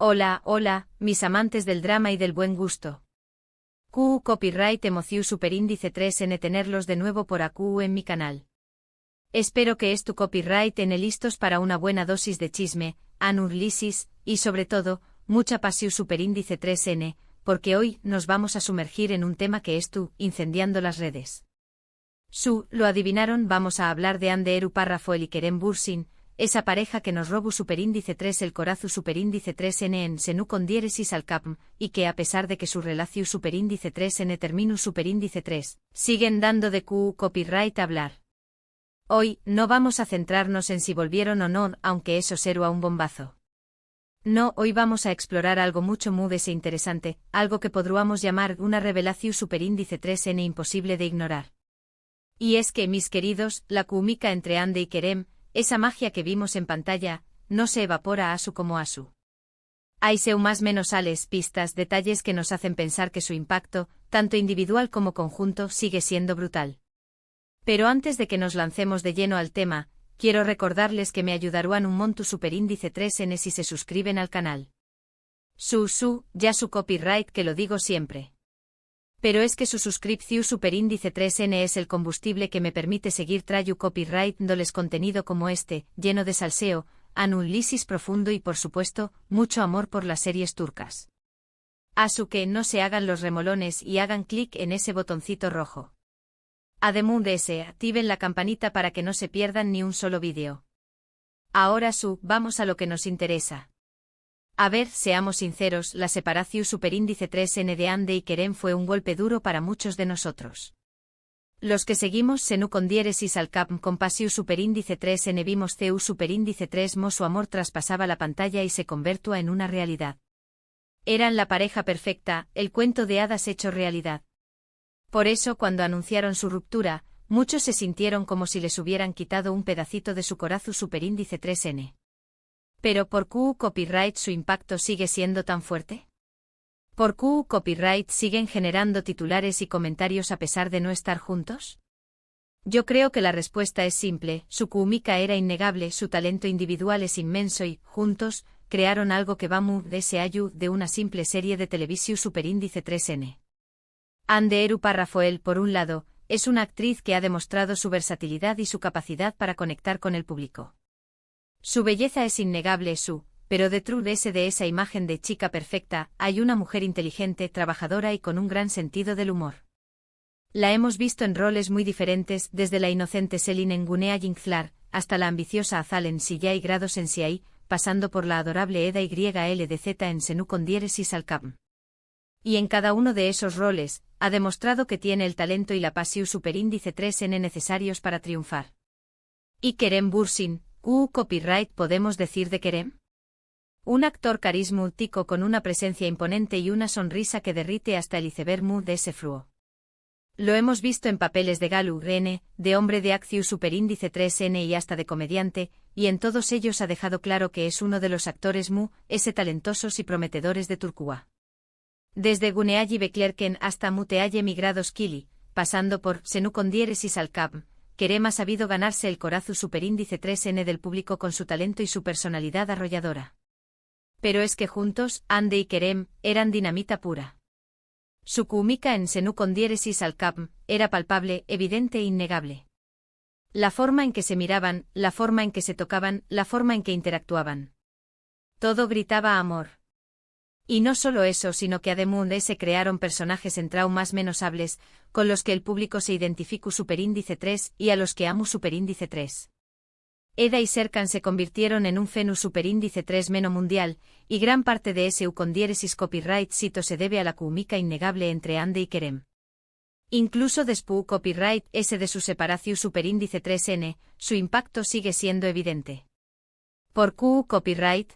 Hola, hola, mis amantes del drama y del buen gusto. QU Copyright Emoziu Superíndice 3N tenerlos de nuevo por AQ en mi canal. Espero que tu copyright en listos para una buena dosis de chisme, análisis, y sobre todo, mucha pasión Superíndice 3N, porque hoy nos vamos a sumergir en un tema que incendiando las redes. Lo adivinaron, vamos a hablar de Anderu Parrafoel y Kerem Bürsin, esa pareja que nos robó Superíndice 3 el corazu Superíndice 3N en senu con diéresis al capm, y que a pesar de que su relación Superíndice 3N terminus Superíndice 3, siguen dando de QU copyright hablar. Hoy, no vamos a centrarnos en si volvieron o no, aunque eso será un bombazo. No, hoy vamos a explorar algo mucho más interesante, algo que podríamos llamar una revelación Superíndice 3N imposible de ignorar. Y es que, mis queridos, la química entre Ande y Kerem, esa magia que vimos en pantalla, no se evapora asu como asu. Hay más menos pistas, detalles que nos hacen pensar que su impacto, tanto individual como conjunto, sigue siendo brutal. Pero antes de que nos lancemos de lleno al tema, quiero recordarles que me ayudarán un monto Superíndice 3N si se suscriben al canal. Ya su copyright que lo digo siempre. Pero es que su suscripción Superíndice 3N es el combustible que me permite seguir trayendo copyright dándoles contenido como lleno de salseo, análisis profundo y por supuesto, mucho amor por las series turcas. Que no se hagan los remolones y hagan clic en ese botoncito rojo. Además de ese, activen la campanita para que no se pierdan ni un solo vídeo. Ahora vamos a lo que nos interesa. A ver, seamos sinceros, la separación Superíndice 3N de Ande y Kerem fue un golpe duro para muchos de nosotros. Los que seguimos senu con diéresis al capm con pasiu Superíndice 3N vimos CU Superíndice 3 su amor traspasaba la pantalla y se convirtió en una realidad. Eran la pareja perfecta, el cuento de hadas hecho realidad. Por eso cuando anunciaron su ruptura, muchos se sintieron como si les hubieran quitado un pedacito de su corazu Superíndice 3N. Pero ¿por QU copyright su impacto sigue siendo tan fuerte? ¿Por QU copyright siguen generando titulares y comentarios a pesar de no estar juntos? Yo creo que la respuesta es simple, su química era innegable, su talento individual es inmenso y, juntos, crearon algo que va muy de una simple serie de televisión Superíndice 3N. Anderu Parrafoel, por un lado, es una actriz que ha demostrado su versatilidad y su capacidad para conectar con el público. Su belleza es innegable, pero detrás de esa imagen de chica perfecta, hay una mujer inteligente, trabajadora y con un gran sentido del humor. La hemos visto en roles muy diferentes, desde la inocente Selin en Gunea Yingzlar, hasta la ambiciosa Azal en Silla y Grados en Siai, pasando por la adorable Eda YLDZ en senu con diéresis al capm. Y en cada uno de esos roles, ha demostrado que tiene el talento y la pasión Superíndice 3N necesarios para triunfar. Y Kerem Bürsin, QU copyright podemos decir de Kerem. Un actor carismático con una presencia imponente y una sonrisa que derrite hasta el iceberg de ese fluo. Lo hemos visto en papeles de Galu Rene, de hombre de acción Superíndice 3N y hasta de comediante, y en todos ellos ha dejado claro que es uno de los actores talentosos y prometedores de Turquía. Desde Guneayi Beklerken hasta Muteaye Migrados Kili, pasando por senu con diéresis al capm, Kerem ha sabido ganarse el corazu Superíndice 3N del público con su talento y su personalidad arrolladora. Pero es que juntos, Ande y Kerem, eran dinamita pura. Su química en senu con diéresis al capm, era palpable, evidente e innegable. La forma en que se miraban, la forma en que se tocaban, la forma en que interactuaban. Todo gritaba amor. Y no solo eso, sino que además se crearon personajes en traumas menos hables, con los que el público se identificó Superíndice 3 y a los que amo Superíndice 3. Eda y Serkan se convirtieron en un fenus Superíndice 3 meno mundial, y gran parte de ese con diéresis copyright cito se debe a la química innegable entre Ande y Kerem. Incluso después copyright ese de su separación Superíndice 3N, su impacto sigue siendo evidente. ¿Por QU copyright?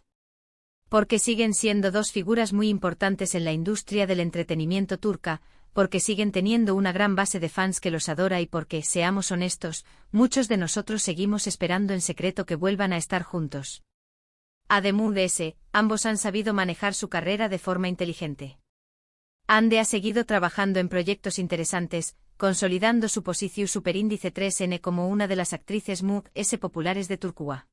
Porque siguen siendo dos figuras muy importantes en la industria del entretenimiento turca, porque siguen teniendo una gran base de fans que los adora y porque, seamos honestos, muchos de nosotros seguimos esperando en secreto que vuelvan a estar juntos. Además de ese, ambos han sabido manejar su carrera de forma inteligente. Ande ha seguido trabajando en proyectos interesantes, consolidando su posición Superíndice 3N como una de las actrices populares de Turquía.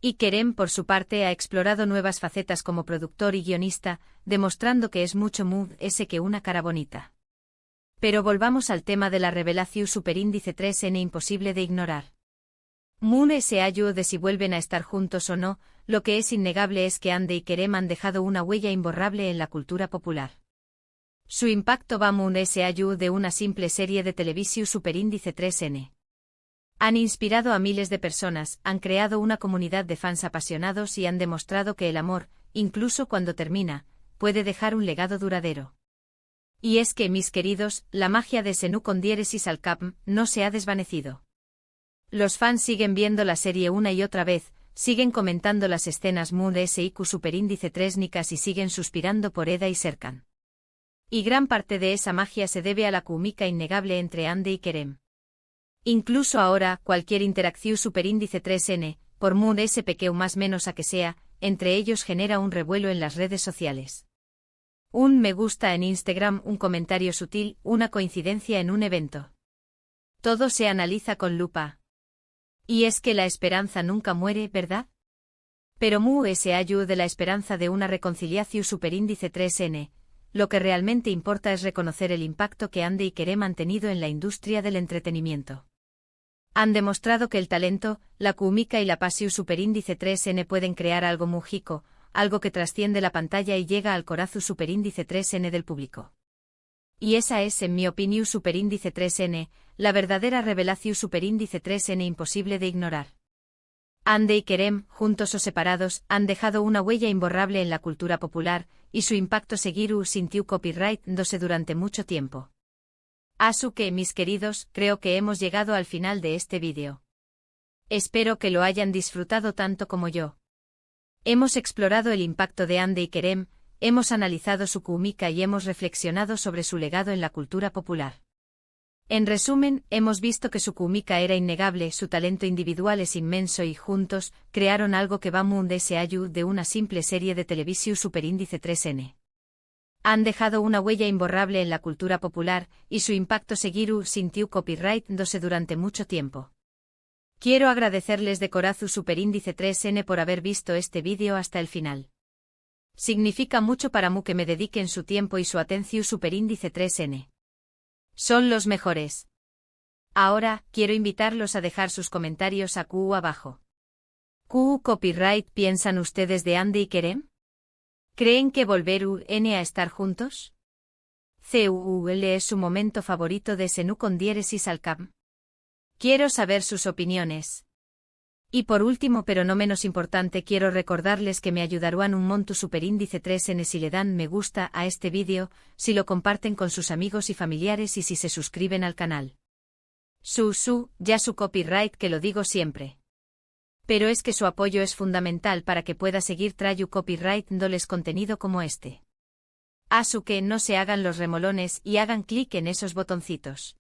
Y Kerem, por su parte, ha explorado nuevas facetas como productor y guionista, demostrando que es mucho ese que una cara bonita. Pero volvamos al tema de la revelación superíndice 3N imposible de ignorar. Moon S.A.U. de si vuelven a estar juntos o no, lo que es innegable es que Ande y Kerem han dejado una huella imborrable en la cultura popular. Su impacto va Moon S.A.U. de una simple serie de televisión superíndice 3N. Han inspirado a miles de personas, han creado una comunidad de fans apasionados y han demostrado que el amor, incluso cuando termina, puede dejar un legado duradero. Y es que, mis queridos, la magia de Senú con diéresis al cap no se ha desvanecido. Los fans siguen viendo la serie una y otra vez, siguen comentando las escenas Moon SIQ superíndice 3 nicas y siguen suspirando por Eda y Serkan. Y gran parte de esa magia se debe a la química innegable entre Ande y Kerem. Incluso ahora, cualquier interacción superíndice 3N, por Moon SPQ más menos a que sea, entre ellos genera un revuelo en las redes sociales. Un me gusta en Instagram, un comentario sutil, una coincidencia en un evento. Todo se analiza con lupa. Y es que la esperanza nunca muere, ¿verdad? Pero Mu S.A.U. de la esperanza de una reconciliación superíndice 3N, lo que realmente importa es reconocer el impacto que Ande y Kerem han tenido en la industria del entretenimiento. Han demostrado que el talento, la química y la pasión superíndice 3N pueden crear algo mágico, algo que trasciende la pantalla y llega al corazón superíndice 3N del público. Y esa es, en mi opinión, superíndice 3N, la verdadera revelación superíndice 3N imposible de ignorar. Ande y Kerem, juntos o separados, han dejado una huella imborrable en la cultura popular, y su impacto seguirá sintió copyright dose durante mucho tiempo. Así que, mis queridos, creo que hemos llegado al final de este vídeo. Espero que lo hayan disfrutado tanto como yo. Hemos explorado el impacto de Ande y Kerem, hemos analizado su química y hemos reflexionado sobre su legado en la cultura popular. En resumen, hemos visto que su química era innegable, su talento individual es inmenso y juntos, crearon algo que va Moon S.A.U. de una simple serie de televisión superíndice 3N. Han dejado una huella imborrable en la cultura popular, y su impacto seguirá sintió copyright dose durante mucho tiempo. Quiero agradecerles de corazón superíndice 3N por haber visto este vídeo hasta el final. Significa mucho para mí que me dediquen su tiempo y su atención superíndice 3N. Son los mejores. Ahora, quiero invitarlos a dejar sus comentarios abajo. ¿Copyright piensan ustedes de Ande y Kerem? ¿Creen que volverán a estar juntos? ¿CUL es su momento favorito de Senú con diéresis al cap? Quiero saber sus opiniones. Y por último pero no menos importante quiero recordarles que me ayudarán un monto superíndice 3N si le dan me gusta a este vídeo, si lo comparten con sus amigos y familiares y si se suscriben al canal. Ya su copyright que lo digo siempre. Pero es que su apoyo es fundamental para que pueda seguir trayendo copyright dándoles contenido como este. Así que no se hagan los remolones y hagan clic en esos botoncitos.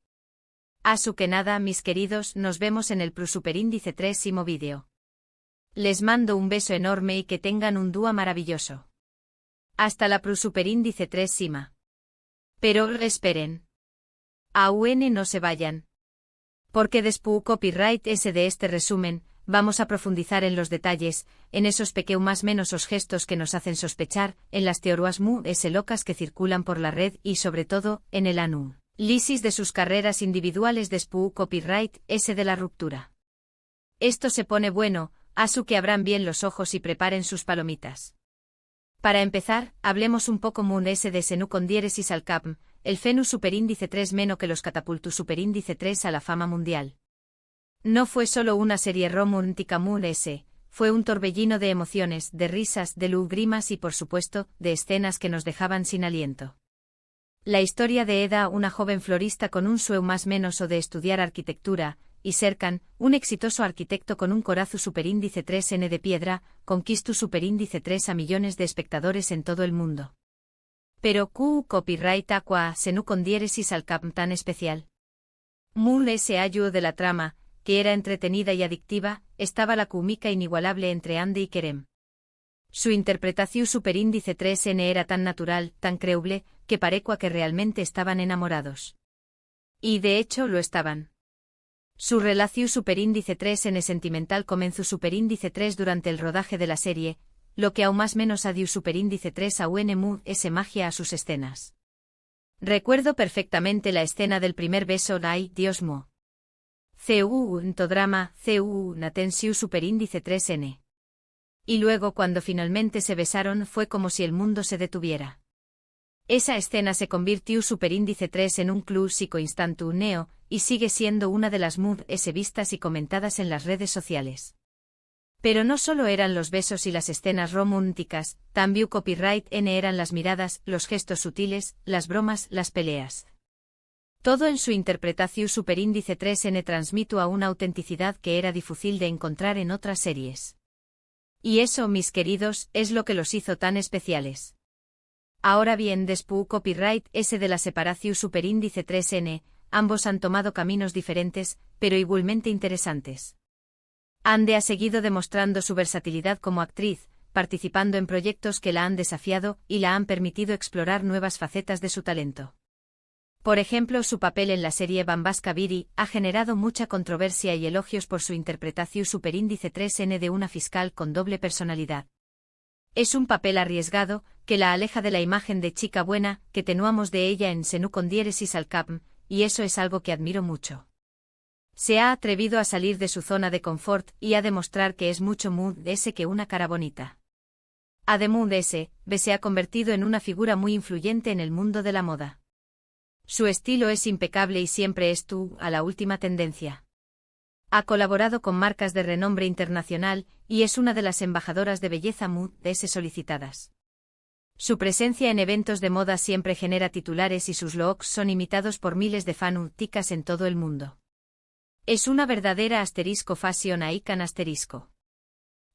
Así que nada, mis queridos, nos vemos en el superíndice 3º vídeo. Les mando un beso enorme y que tengan un día maravilloso. Hasta la superíndice 3ª. Pero esperen. Aún no se vayan. Porque después copyright ese de este resumen, vamos a profundizar en los detalles, en esos más menos os gestos que nos hacen sospechar, en las teorías locas que circulan por la red y sobre todo, en el análisis de sus carreras individuales después copyright ese de la ruptura. Esto se pone bueno, así que abran bien los ojos y preparen sus palomitas. Para empezar, hablemos un poco ese de Senú con diéresis al cap, el Fenus superíndice 3 menos que los catapultu superíndice 3 a la fama mundial. No fue solo una serie romántica S, fue un torbellino de emociones, de risas, de lágrimas y por supuesto, de escenas que nos dejaban sin aliento. La historia de Eda, una joven florista con un sueño más menos o de estudiar arquitectura, y Serkan, un exitoso arquitecto con un corazón superíndice 3N de piedra, conquistó superíndice 3 a millones de espectadores en todo el mundo. Pero copyright aqua Senú con diéresis al cap tan especial. Moon S.A.U. de la trama, que era entretenida y adictiva, estaba la química inigualable entre Ande y Kerem. Su interpretación superíndice 3N era tan natural, tan creíble, que parecía que realmente estaban enamorados. Y de hecho lo estaban. Su relación superíndice 3N sentimental comenzó superíndice 3 durante el rodaje de la serie, lo que aún más menos adiu superíndice 3 a UNMU ese magia a sus escenas. Recuerdo perfectamente la escena del primer beso, ay, Dios mío. Ntodrama, natensiu superíndice 3N. Y luego cuando finalmente se besaron fue como si el mundo se detuviera. Esa escena se convirtió superíndice 3 en un clásico instantáneo, y sigue siendo una de las movies vistas y comentadas en las redes sociales. Pero no solo eran los besos y las escenas románticas, también copyright N eran las miradas, los gestos sutiles, las bromas, las peleas. Todo en su interpretación superíndice 3N transmitió a una autenticidad que era difícil de encontrar en otras series. Y eso, mis queridos, es lo que los hizo tan especiales. Ahora bien, después copyright S de la separación superíndice 3N, ambos han tomado caminos diferentes, pero igualmente interesantes. Ande ha seguido demostrando su versatilidad como actriz, participando en proyectos que la han desafiado y la han permitido explorar nuevas facetas de su talento. Por ejemplo, su papel en la serie Bambaska Biry ha generado mucha controversia y elogios por su interpretación superíndice 3N de una fiscal con doble personalidad. Es un papel arriesgado, que la aleja de la imagen de chica buena que tenuamos de ella en Senu con diéresis al cap, y eso es algo que admiro mucho. Se ha atrevido a salir de su zona de confort y a demostrar que es mucho más ese que una cara bonita. Además de ese, se ha convertido en una figura muy influyente en el mundo de la moda. Su estilo es impecable y siempre es a la última tendencia. Ha colaborado con marcas de renombre internacional y es una de las embajadoras de belleza solicitadas. Su presencia en eventos de moda siempre genera titulares y sus looks son imitados por miles de fanáticas en todo el mundo. Es una verdadera fashion icon asterisco.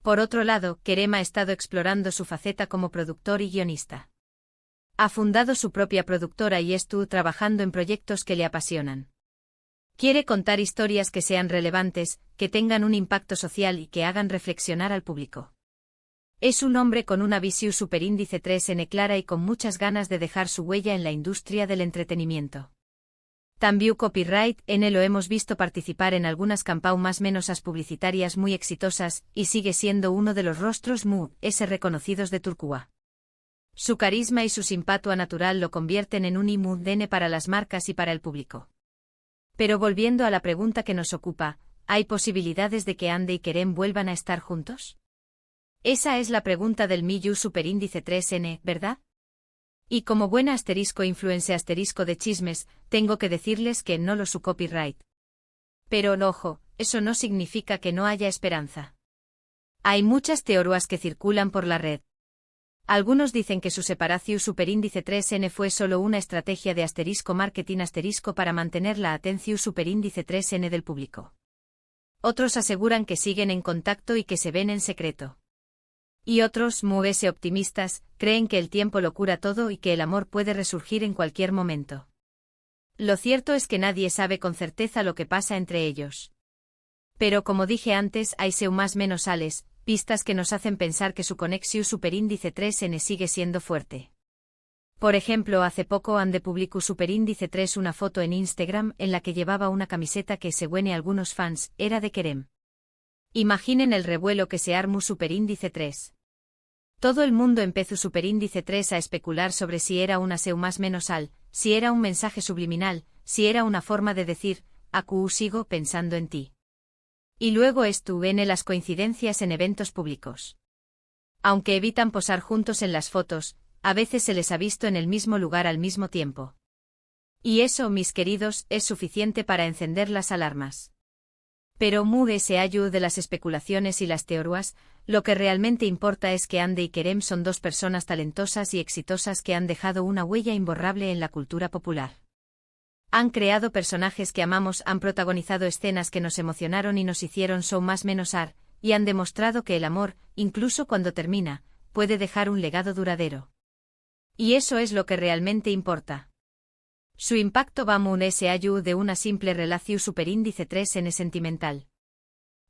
Por otro lado, Kerem ha estado explorando su faceta como productor y guionista. Ha fundado su propia productora y estuvo trabajando en proyectos que le apasionan. Quiere contar historias que sean relevantes, que tengan un impacto social y que hagan reflexionar al público. Es un hombre con una visión superíndice 3N clara y con muchas ganas de dejar su huella en la industria del entretenimiento. También copyright N lo hemos visto participar en algunas campañas menos publicitarias muy exitosas y sigue siendo uno de los rostros reconocidos de Turquía. Su carisma y su simpatia natural lo convierten en un IMUDN para las marcas y para el público. Pero volviendo a la pregunta que nos ocupa, ¿hay posibilidades de que Ande y Kerem vuelvan a estar juntos? Esa es la pregunta del Miyu superíndice 3N, ¿verdad? Y como buena influencer de chismes, tengo que decirles que no lo su copyright. Pero ojo, eso no significa que no haya esperanza. Hay muchas teorías que circulan por la red. Algunos dicen que su separación superíndice 3N fue solo una estrategia de marketing para mantener la atención superíndice 3N del público. Otros aseguran que siguen en contacto y que se ven en secreto. Y otros, muy optimistas, creen que el tiempo lo cura todo y que el amor puede resurgir en cualquier momento. Lo cierto es que nadie sabe con certeza lo que pasa entre ellos. Pero como dije antes, hay más menos pistas que nos hacen pensar que su conexión superíndice 3N sigue siendo fuerte. Por ejemplo, hace poco Ande publicó superíndice 3 una foto en Instagram en la que llevaba una camiseta que, según algunos fans, era de Kerem. Imaginen el revuelo que se armó superíndice 3. Todo el mundo empezó superíndice 3 a especular sobre si era una más menos si era un mensaje subliminal, si era una forma de decir, sigo pensando en ti. Y luego estuve en las coincidencias en eventos públicos. Aunque evitan posar juntos en las fotos, a veces se les ha visto en el mismo lugar al mismo tiempo. Y eso, mis queridos, es suficiente para encender las alarmas. Pero se ayuda de las especulaciones y las teorías, lo que realmente importa es que Ande y Kerem son dos personas talentosas y exitosas que han dejado una huella imborrable en la cultura popular. Han creado personajes que amamos, han protagonizado escenas que nos emocionaron y nos hicieron más menos y han demostrado que el amor, incluso cuando termina, puede dejar un legado duradero. Y eso es lo que realmente importa. Su impacto va más allá de una simple relación superíndice 3N sentimental.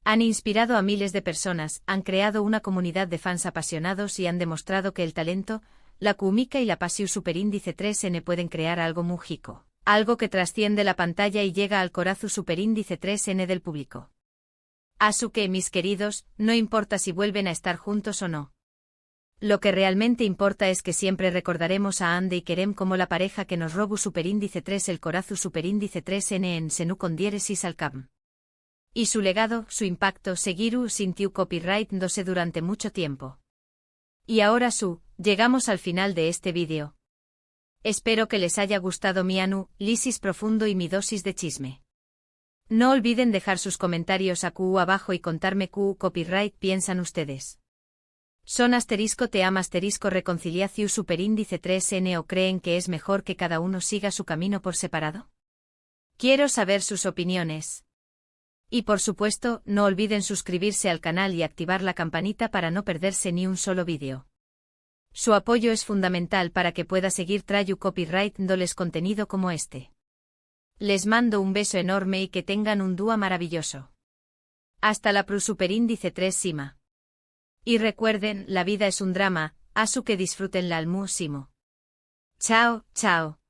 Han inspirado a miles de personas, han creado una comunidad de fans apasionados y han demostrado que el talento, la química y la pasión superíndice 3N pueden crear algo mágico. Algo que trasciende la pantalla y llega al Corazu superíndice 3N del público. Asuke, mis queridos, no importa si vuelven a estar juntos o no. Lo que realmente importa es que siempre recordaremos a Ande y Kerem como la pareja que nos robó superíndice 3 el Corazu superíndice 3N en Senu con diéresis al Cam. Y su legado, su impacto, Segiru sintió copyright 12 durante mucho tiempo. Y ahora llegamos al final de este vídeo. Espero que les haya gustado mi análisis profundo y mi dosis de chisme. No olviden dejar sus comentarios abajo y contarme qué copyright piensan ustedes. ¿Son te ama reconciliaciu superíndice 3N o creen que es mejor que cada uno siga su camino por separado? Quiero saber sus opiniones. Y por supuesto, no olviden suscribirse al canal y activar la campanita para no perderse ni un solo vídeo. Su apoyo es fundamental para que pueda seguir trayendo copyright dándoles contenido como este. Les mando un beso enorme y que tengan un día maravilloso. Hasta la superíndice 3 Sima. Y recuerden, la vida es un drama, que disfruten la al máximo. Chao, chao.